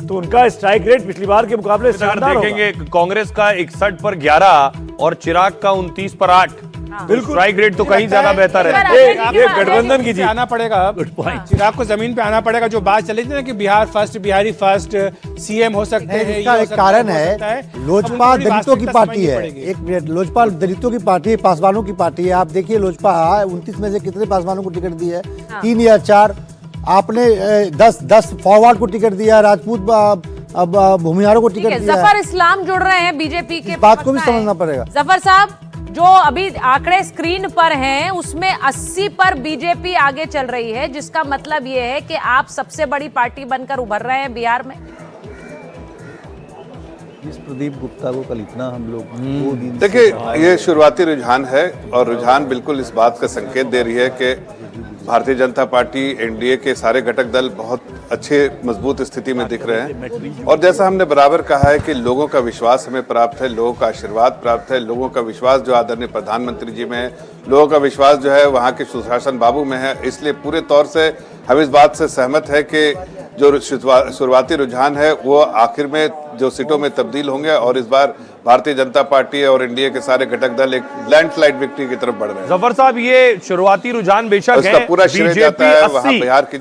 तो उनका strike rate पिछली बार के मुकाबले शानदार होगा। देखेंगे कांग्रेस का 61 पर 11 और चिराग का 29 पर 8। बिल्कुल स्ट्राइक रेट तो कहीं ज्यादा बेहतर है। ये गठबंधन की जीत। आना पड़ेगा, चिराग को जमीन पे आना पड़ेगा। जो बात चली थी ना कि Bihar first, Bihari first, CM हो सकते हैं, इसका एक कारण है लोजपा दलितों की पार्टी है। एक मिनट, लोजपा दलितों की पार्टी है, पासवानों की पार्टी है। आप देखिए लोजपा 29 में से कितने पासवानों को टिकट दी है? 3 या 4। आपने 10 फॉरवर्ड को टिकट दिया, राजपूत अब भूमिहारों को टिकट दिया। जफर इस्लाम जुड़ रहे हैं बीजेपी के। बात को भी समझना पड़ेगा। जफर साहब, जो अभी आंकड़े स्क्रीन पर हैं उसमें 80 पर बीजेपी आगे चल रही है, जिसका मतलब ये है कि आप सबसे बड़ी पार्टी बनकर उभर रहे हैं बिहार में। इस प्रदीप गुप्ता को कल इतना हम लोग 2 दिन देखिए, ये शुरुआती रुझान है और रुझान बिल्कुल इस बात का संकेत दे रही है कि भारतीय जनता पार्टी, एनडीए के सारे घटक दल बहुत अच्छे मजबूत स्थिति में दिख रहे हैं। और जैसा हमने बराबर कहा है कि लोगों का विश्वास हमें प्राप्त है, लोगों का आशीर्वाद प्राप्त है, लोगों का विश्वास जो आदरणीय प्रधानमंत्री जी में है, लोगों का विश्वास जो है वहाँ के सुशासन बाबू में है। इसलिए पूरे तौर से हम इस बात से सहमत है कि जो शुरुआती रुझान है वो आखिर में जो सीटों में तब्दील होंगे और इस बार भारतीय जनता पार्टी और एनडीए के सारे घटक दल एक लैंडस्लाइड विक्ट्री की तरफ बढ़ रहे हैं। जफर साहब, ये शुरुआती रुझान बेशक है, पूरा श्रेय जाता है वहां बिहार की।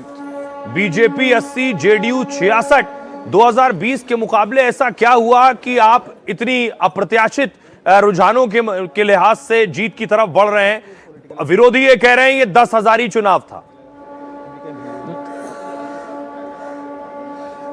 BJP 80, JDU 66। 2020 के मुकाबले ऐसा क्या हुआ कि आप इतनी अप्रत्याशित रुझानों के लिहाज से जीत की तरफ बढ़ रहे हैं? विरोधी ये कह रहे हैं ये 10,000 ही चुनाव था।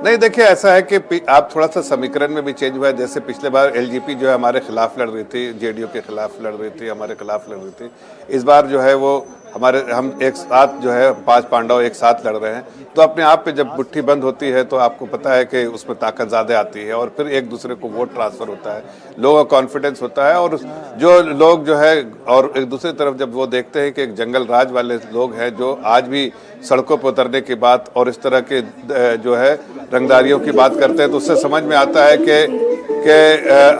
नहीं, देखिए ऐसा है कि आप थोड़ा सा समीकरण में भी चेंज हुआ है। जैसे पिछले बार एलजेपी जो है हमारे खिलाफ लड़ रही थी, जेडीयू के खिलाफ लड़ रही थी, हमारे खिलाफ लड़ रही थी। इस बार जो है वो हम एक साथ जो है 5 पांडव एक साथ लड़ रहे हैं। तो अपने आप पे जब मुट्ठी बंद होती है तो आपको पता है कि उसमें ताकत ज़्यादा आती है और फिर एक दूसरे को वोट ट्रांसफर होता है, लोगों का कॉन्फिडेंस होता है। और जो लोग जो है और एक दूसरी तरफ जब वो देखते हैं कि एक जंगल राज वाले लोग हैं जो आज भी सड़कों पर उतरने की बात और इस तरह के जो है रंगदारियों की बात करते हैं, तो उससे समझ में आता है कि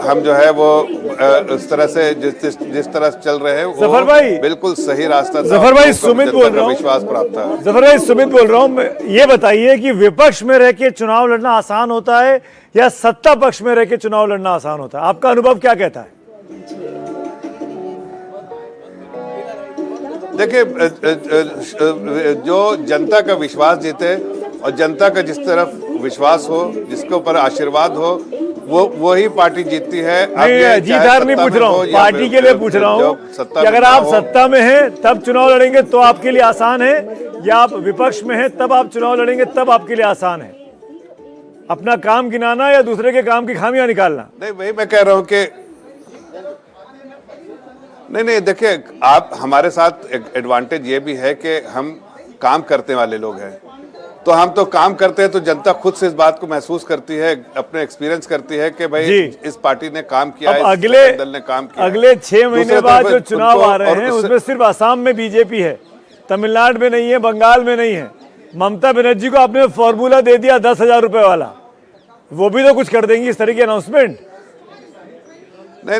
हम जो है वो इस तरह से जिस तरह से चल रहे हैं जफर भाई बिल्कुल सही रास्ता। जफर भाई सुमित बोल रहा हूँ, विश्वास प्राप्त है। जफर भाई सुमित बोल रहा हूँ। ये बताइए कि विपक्ष में रह के चुनाव लड़ना आसान होता है या सत्ता पक्ष में रह के चुनाव लड़ना आसान होता है? आपका अनुभव क्या कहता है? देखिए, जो जनता का विश्वास जीते और जनता का जिस तरफ विश्वास हो, जिसके ऊपर आशीर्वाद हो, वो ही पार्टी जीतती है। जीत हार नहीं पूछ रहा हूँ, पार्टी के लिए पूछ रहा हूँ कि अगर आप सत्ता में हैं तब चुनाव लड़ेंगे तो आपके लिए आसान है, या आप विपक्ष में हैं तब आप चुनाव लड़ेंगे तब आपके लिए आसान है? अपना काम गिनाना या दूसरे के काम की खामियां निकालना? नहीं, वही मैं कह रहा हूँ कि नहीं, देखिए, आप हमारे साथ एडवांटेज ये भी है कि हम काम करने वाले लोग हैं। तो हम तो काम करते हैं तो जनता खुद से इस बात को महसूस करती है, अपने एक्सपीरियंस करती है कि भाई इस पार्टी ने काम किया है, अगले दल ने काम किया। अगले 6 महीने बाद जो चुनाव आ रहे हैं उसमें सिर्फ असम में बीजेपी है, तमिलनाडु में नहीं है, बंगाल में नहीं है। ममता बनर्जी को आपने फॉर्मूला दे दिया 10,000 रुपए वाला, वो भी तो कुछ कर देंगी इस तरह की अनाउंसमेंट। नहीं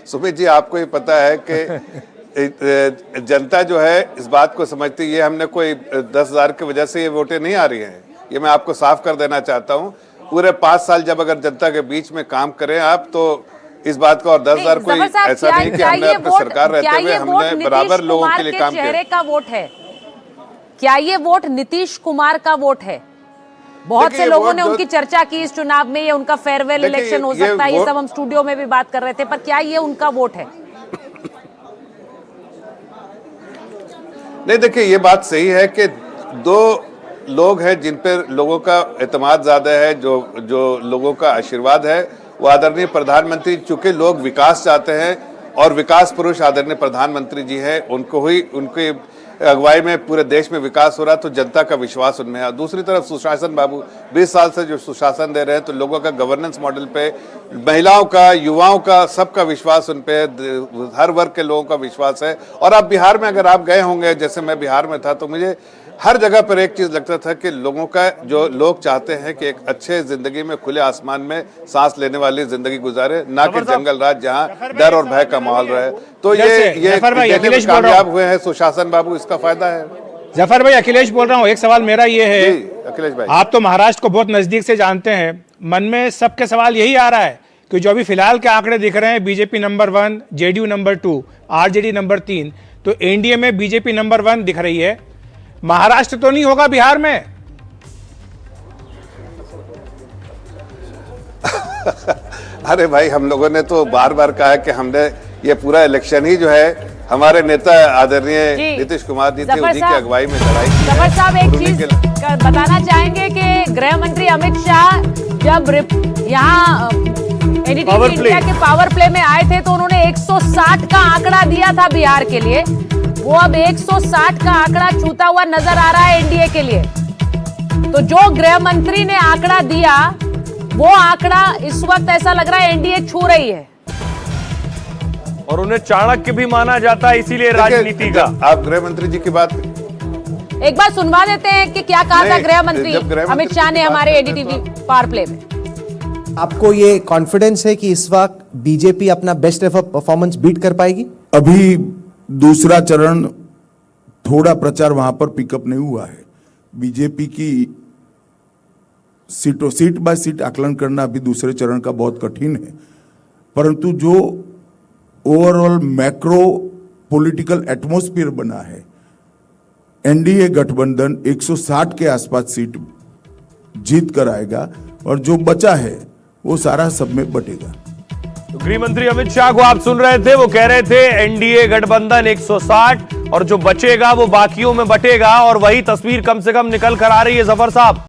सुमित जी, आपको ये पता है कि जनता जो है इस बात को समझती है। ये हमने कोई 10,000 की वजह से ये वोटें नहीं आ रही हैं, ये मैं आपको साफ कर देना चाहता हूँ। पूरे 5 साल जब अगर जनता के बीच में काम करें आप, तो इस बात का और 10,000 कोई ऐसा नहीं कि हमने अपनी सरकार रहते हुए हमने बराबर लोगों के लिए काम किया। का वोट है क्या? ये वोट नीतीश कुमार का वोट है? बहुत से लोगों ने उनकी चर्चा की इस चुनाव में, ये उनका फेयरवेल इलेक्शन हो सकता है, ये सब हम स्टूडियो में भी बात कर रहे थे, पर क्या ये उनका वोट है? नहीं, देखिए, ये बात सही है कि 2 लोग हैं जिन पर लोगों का एतमाद ज्यादा है, जो लोगों का आशीर्वाद है, वो आदरणीय प्रधानमंत्री। चूंकि लोग विकास चाहते हैं और विकास पुरुष आदरणीय प्रधानमंत्री जी हैं, उनको ही उनके अगुवाई में पूरे देश में विकास हो रहा, तो जनता का विश्वास उनमें है। दूसरी तरफ सुशासन बाबू 20 साल से जो सुशासन दे रहे हैं, तो लोगों का गवर्नेंस मॉडल पे, महिलाओं का, युवाओं का, सबका विश्वास उन पे, हर वर्ग के लोगों का विश्वास है। और आप बिहार में अगर आप गए होंगे, जैसे मैं बिहार में था, तो मुझे हर जगह पर एक चीज लगता था कि लोगों का, जो लोग चाहते हैं कि एक अच्छे जिंदगी में खुले आसमान में सांस लेने वाली जिंदगी गुजारे, ना कि जंगल राज जहां डर और भय का माहौल रहे। तो ये कामयाब हुए हैं सुशासन बाबू, इसका फायदा है। जफर भाई, अखिलेश बोल रहा हूँ, एक सवाल मेरा ये है, जी, अखिलेश भाई। आप तो महाराष्ट्र को बहुत नजदीक से जानते हैं, मन में सबके सवाल यही आ रहा है कि जो अभी फिलहाल के आंकड़े दिख रहे हैं, BJP number 1, JDU number 2, RJD number 3, तो एनडीए में बीजेपी नंबर 1 दिख रही है। महाराष्ट्र तो नहीं होगा बिहार में? अरे भाई, हम लोगों ने तो बार बार कहा है कि हमने ये पूरा इलेक्शन ही जो है हमारे नेता आदरणीय जी। नीतीश कुमार जी थे, जफर उन्हीं की साहब- अगुवाई में लड़ाई की है। जफर साहब, एक और उन्हीं चीज के- बताना चाहेंगे कि गृह मंत्री अमित शाह जब यहाँ एनडीटीवी पावर प्ले। इंडिया के पावर प्ले में आए थे तो उन्होंने 160 का आंकड़ा दिया था बिहार के लिए। वो अब 160 का आंकड़ा छूता हुआ नजर आ रहा है एनडीए के लिए। तो जो गृह मंत्री ने आंकड़ा दिया, वो आंकड़ा इस वक्त ऐसा लग रहा है एनडीए छू रही है। और उन्हें चाणक्य भी माना जाता है, इसीलिए राजनीति का। आप गृह मंत्री जी की बात, एक बार सुनवा देते हैं कि क्या कहा था नहीं, गृह मंत्री जब गृह मंत्री अमित शाह ने की बात हमारे करते हैं एनडीटीवी पावर प्ले में। आपको ये कॉन्फिडेंस है कि इस वक्त बीजेपी अपना बेस्ट एवर परफॉर्मेंस बीट कर पाएगी? अभी दूसरा चरण, थोड़ा प्रचार वहां पर पिकअप नहीं हुआ है। बीजेपी की सीट बाय सीट आकलन करना अभी दूसरे चरण का बहुत कठिन है, परंतु जो ओवरऑल मैक्रो पॉलिटिकल एटमॉस्फेयर बना है, एनडीए गठबंधन 160 के आसपास सीट जीत कर आएगा और जो बचा है वो सारा सब में बटेगा। तो गृह मंत्री अमित शाह को आप सुन रहे थे, वो कह रहे थे एनडीए गठबंधन 160 और जो बचेगा वो बाकियों में बटेगा, और वही तस्वीर कम से कम निकल कर आ रही है जफर साहब।